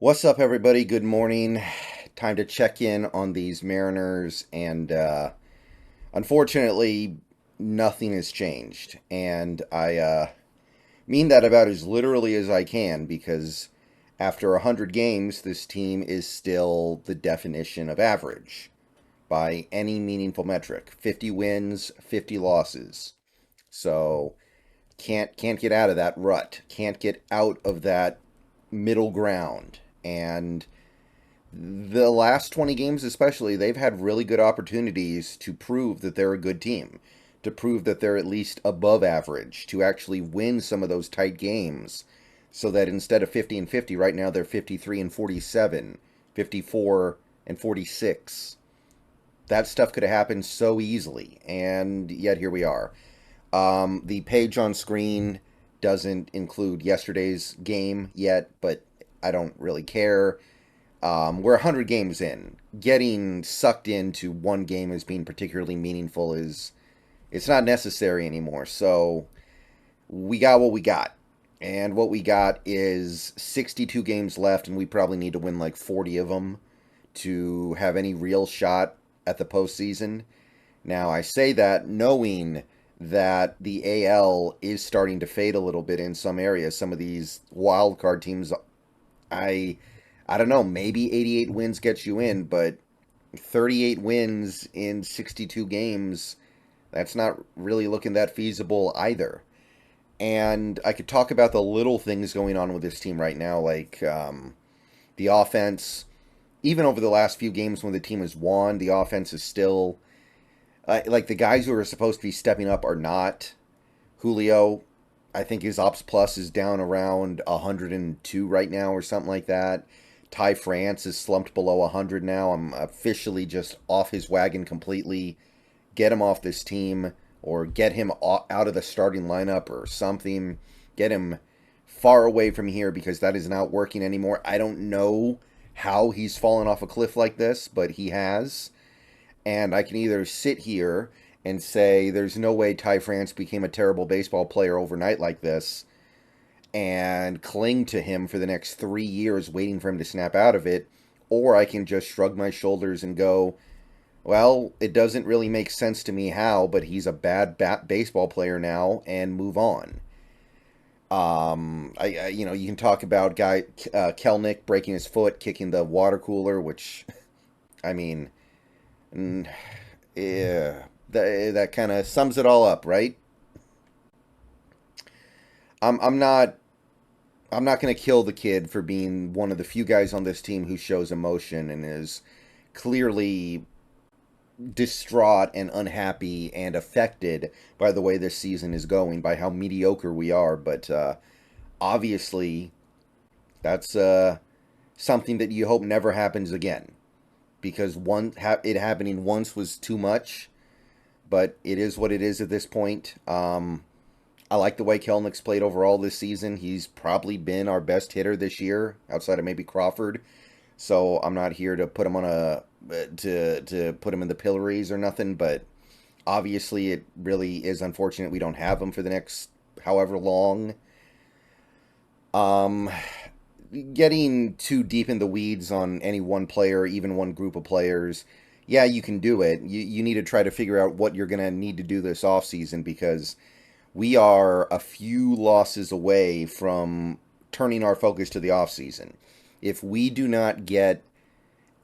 What's up, everybody? Good morning. Time to check in on these Mariners, and unfortunately, nothing has changed. And I mean that about as literally as I can because after 100 games, this team is still the definition of average by any meaningful metric. 50 wins, 50 losses. So can't get out of that rut. Can't get out of that middle ground. And the last 20 games especially, they've had really good opportunities to prove that they're a good team, to prove that they're at least above average, to actually win some of those tight games, so that instead of 50 and 50 right now, they're 53 and 47, 54 and 46. That stuff could have happened so easily, and yet here we are. The page on screen doesn't include yesterday's game yet, but I don't really care. We're 100 games in. Getting sucked into one game as being particularly meaningful is it's not necessary anymore. So we got what we got. And what we got is 62 games left, and we probably need to win like 40 of them to have any real shot at the postseason. Now, I say that knowing that the AL is starting to fade a little bit in some areas. Some of these wild card teams, I I don't know, maybe 88 wins gets you in, but 38 wins in 62 games, that's not really looking that feasible either. And I could talk about the little things going on with this team right now, like the offense. Even over the last few games when the team has won, the offense is still like the guys who are supposed to be stepping up are not. Julio, I think his ops plus is down around 102 right now or something like that. Ty France is slumped below 100 now. I'm officially just off his wagon completely. Get him off this team or get him out of the starting lineup or something. Get him far away from here because that is not working anymore. I don't know how he's fallen off a cliff like this, but he has. And I can either sit here and say there's no way Ty France became a terrible baseball player overnight like this and cling to him for the next 3 years waiting for him to snap out of it, or I can just shrug my shoulders and go, well, it doesn't really make sense to me how, but he's a bad baseball player now, and move on. You can talk about guy Kelnick breaking his foot, kicking the water cooler, which, I mean, yeah, that kind of sums it all up, right? I'm I'm not I'm not going to kill the kid for being one of the few guys on this team who shows emotion and is clearly distraught and unhappy and affected by the way this season is going, by how mediocre we are. But obviously, that's something that you hope never happens again. Because it happening once was too much, but it is what it is at this point. I like the way Kelnick's played overall this season. He's probably been our best hitter this year, outside of maybe Crawford. So I'm not here to put him on a to put him in the pillories or nothing. But obviously, it really is unfortunate we don't have him for the next however long. Um, Getting too deep in the weeds on any one player, even one group of players, yeah, you can do it. You need to try to figure out what you're going to need to do this offseason because we are a few losses away from turning our focus to the offseason. If we do not get,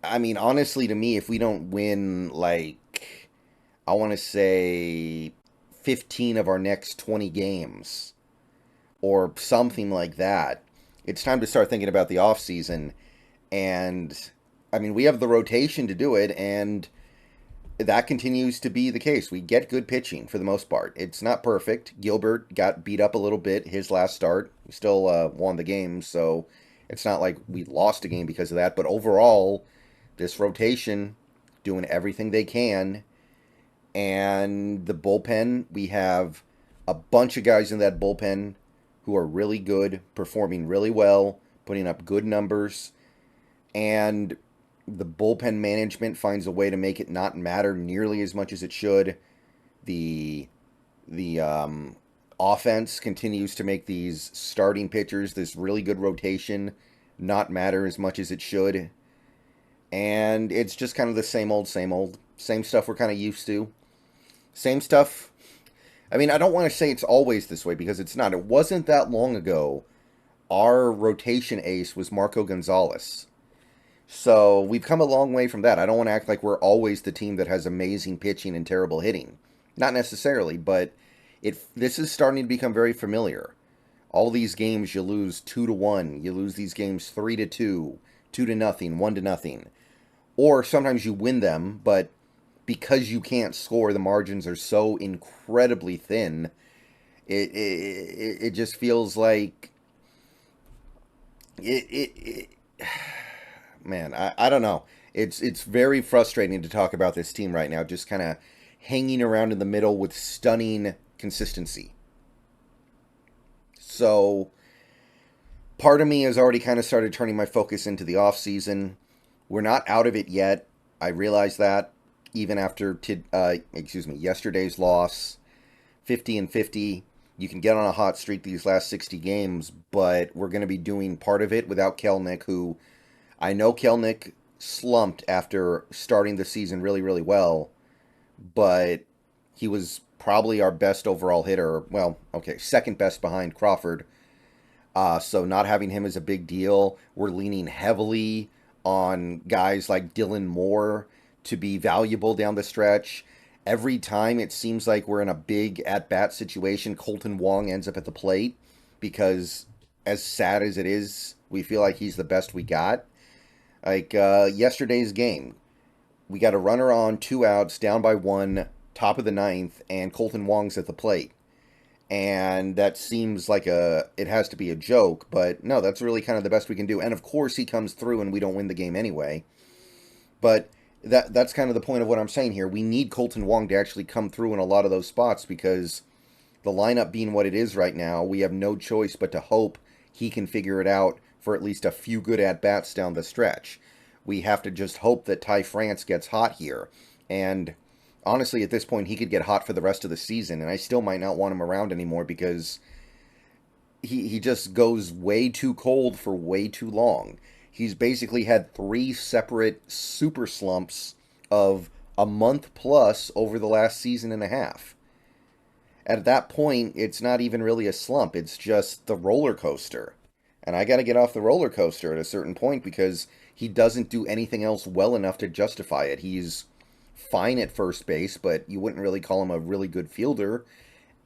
I mean, honestly, to me, if we don't win, like, I want to say 15 of our next 20 games or something like that, it's time to start thinking about the offseason. And, I mean, we have the rotation to do it, and that continues to be the case. We get good pitching for the most part. It's not perfect. Gilbert got beat up a little bit his last start. We still won the game, so it's not like we lost a game because of that. But overall, this rotation doing everything they can, and the bullpen, we have a bunch of guys in that bullpen who are really good, performing really well, putting up good numbers, and the bullpen management finds a way to make it not matter nearly as much as it should. The offense continues to make these starting pitchers this really good rotation not matter as much as it should. And it's just kind of the same old, same old. Same stuff we're kind of used to. Same stuff. I mean, I don't want to say it's always this way because it's not. It wasn't that long ago. Our rotation ace was Marco Gonzalez. So we've come a long way from that. I don't want to act like we're always the team that has amazing pitching and terrible hitting. Not necessarily, but this is starting to become very familiar. All these games you lose 2-1, you lose these games 3-2, 2-0, 1-0. Or sometimes you win them, but because you can't score, the margins are so incredibly thin. It just feels like it man, I don't know. It's very frustrating to talk about this team right now, just kind of hanging around in the middle with stunning consistency. So part of me has already kind of started turning my focus into the off season. We're not out of it yet. I realize that even after yesterday's loss, 50-50. You can get on a hot streak these last 60 games, but we're going to be doing part of it without Kelenic, who I know Kelenic slumped after starting the season really, really well, but he was probably our best overall hitter. Well, okay, second best behind Crawford. So not having him is a big deal. We're leaning heavily on guys like Dylan Moore to be valuable down the stretch. Every time it seems like we're in a big at-bat situation, Colton Wong ends up at the plate because, as sad as it is, we feel like he's the best we got. Like yesterday's game, we got a runner on, 2 outs, down by 1, top of the ninth, and Colton Wong's at the plate. And that seems like it has to be a joke, but no, that's really kind of the best we can do. And of course he comes through and we don't win the game anyway. But that's kind of the point of what I'm saying here. We need Colton Wong to actually come through in a lot of those spots because the lineup being what it is right now, we have no choice but to hope he can figure it out for at least a few good at-bats down the stretch. We have to just hope that Ty France gets hot here. And honestly, at this point, he could get hot for the rest of the season, and I still might not want him around anymore because he just goes way too cold for way too long. He's basically had 3 separate super slumps of a month plus over the last season and a half. At that point, it's not even really a slump. It's just the roller coaster. And I got to get off the roller coaster at a certain point because he doesn't do anything else well enough to justify it. He's fine at first base, but you wouldn't really call him a really good fielder.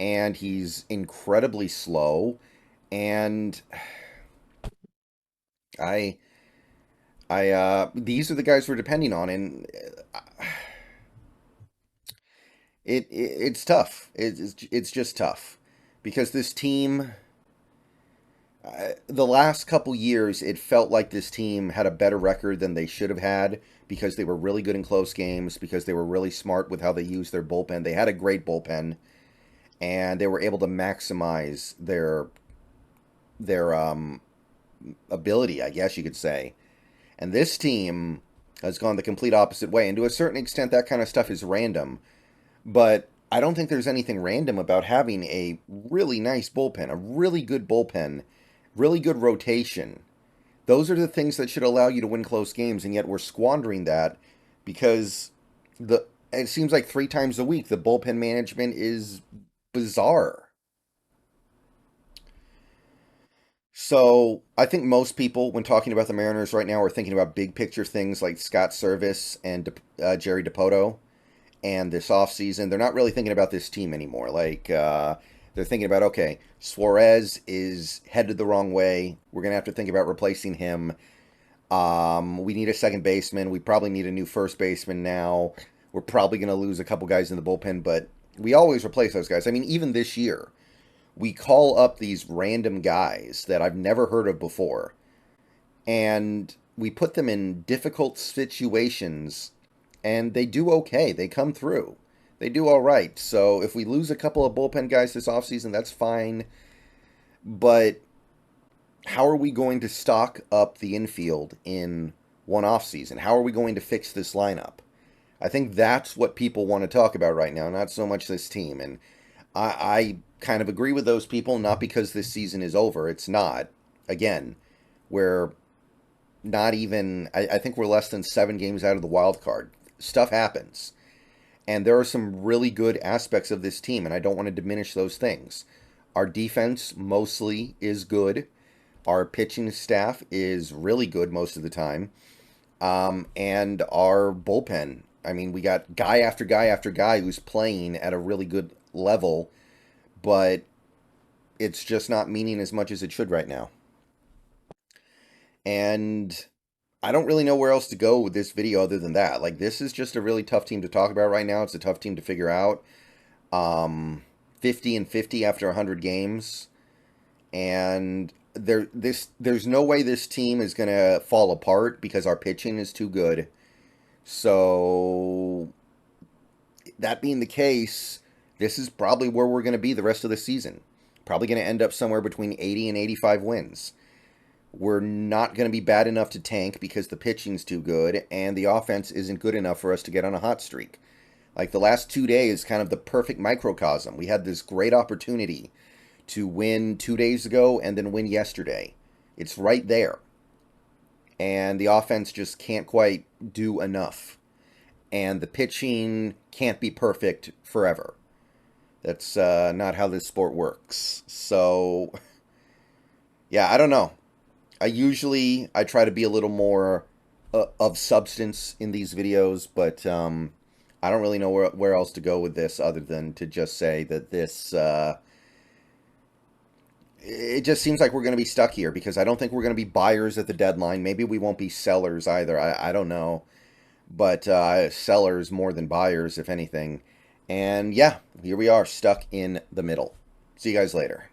And he's incredibly slow. And these are the guys we're depending on, and it's tough. It's just tough because this team, the last couple years, it felt like this team had a better record than they should have had because they were really good in close games, because they were really smart with how they used their bullpen. They had a great bullpen, and they were able to maximize their ability, I guess you could say. And this team has gone the complete opposite way. And to a certain extent, that kind of stuff is random. But I don't think there's anything random about having a really nice bullpen, a really good bullpen, really good rotation. Those are the things that should allow you to win close games, and yet we're squandering that because it seems like 3 times a week the bullpen management is bizarre. So I think most people, when talking about the Mariners right now, are thinking about big picture things like Scott Service and Jerry Dipoto and this offseason. They're not really thinking about this team anymore. Like, they're thinking about, okay, Suarez is headed the wrong way. We're going to have to think about replacing him. We need a second baseman. We probably need a new first baseman now. We're probably going to lose a couple guys in the bullpen, but we always replace those guys. I mean, even this year, we call up these random guys that I've never heard of before, and we put them in difficult situations, and they do okay. They come through. They do all right. So if we lose a couple of bullpen guys this offseason, that's fine. But how are we going to stock up the infield in one offseason? How are we going to fix this lineup? I think that's what people want to talk about right now, not so much this team. And I kind of agree with those people, not because this season is over. It's not. Again, we're not even, I think we're less than 7 games out of the wild card. Stuff happens. And there are some really good aspects of this team, and I don't want to diminish those things. Our defense mostly is good. Our pitching staff is really good most of the time. And our bullpen, I mean, we got guy after guy after guy who's playing at a really good level, but it's just not meaning as much as it should right now. And I don't really know where else to go with this video other than that. Like, this is just a really tough team to talk about right now. It's a tough team to figure out. 50 and 50 after 100 games. And there's no way this team is going to fall apart because our pitching is too good. So, that being the case, this is probably where we're going to be the rest of the season. Probably going to end up somewhere between 80 and 85 wins. We're not going to be bad enough to tank because the pitching's too good, and the offense isn't good enough for us to get on a hot streak. Like, the last 2 days, kind of the perfect microcosm. We had this great opportunity to win 2 days ago and then win yesterday. It's right there. And the offense just can't quite do enough. And the pitching can't be perfect forever. That's not how this sport works. So, yeah, I don't know. I try to be a little more of substance in these videos, but I don't really know where else to go with this other than to just say that this it just seems like we're going to be stuck here because I don't think we're going to be buyers at the deadline. Maybe we won't be sellers either. I don't know, but sellers more than buyers, if anything. And yeah, here we are stuck in the middle. See you guys later.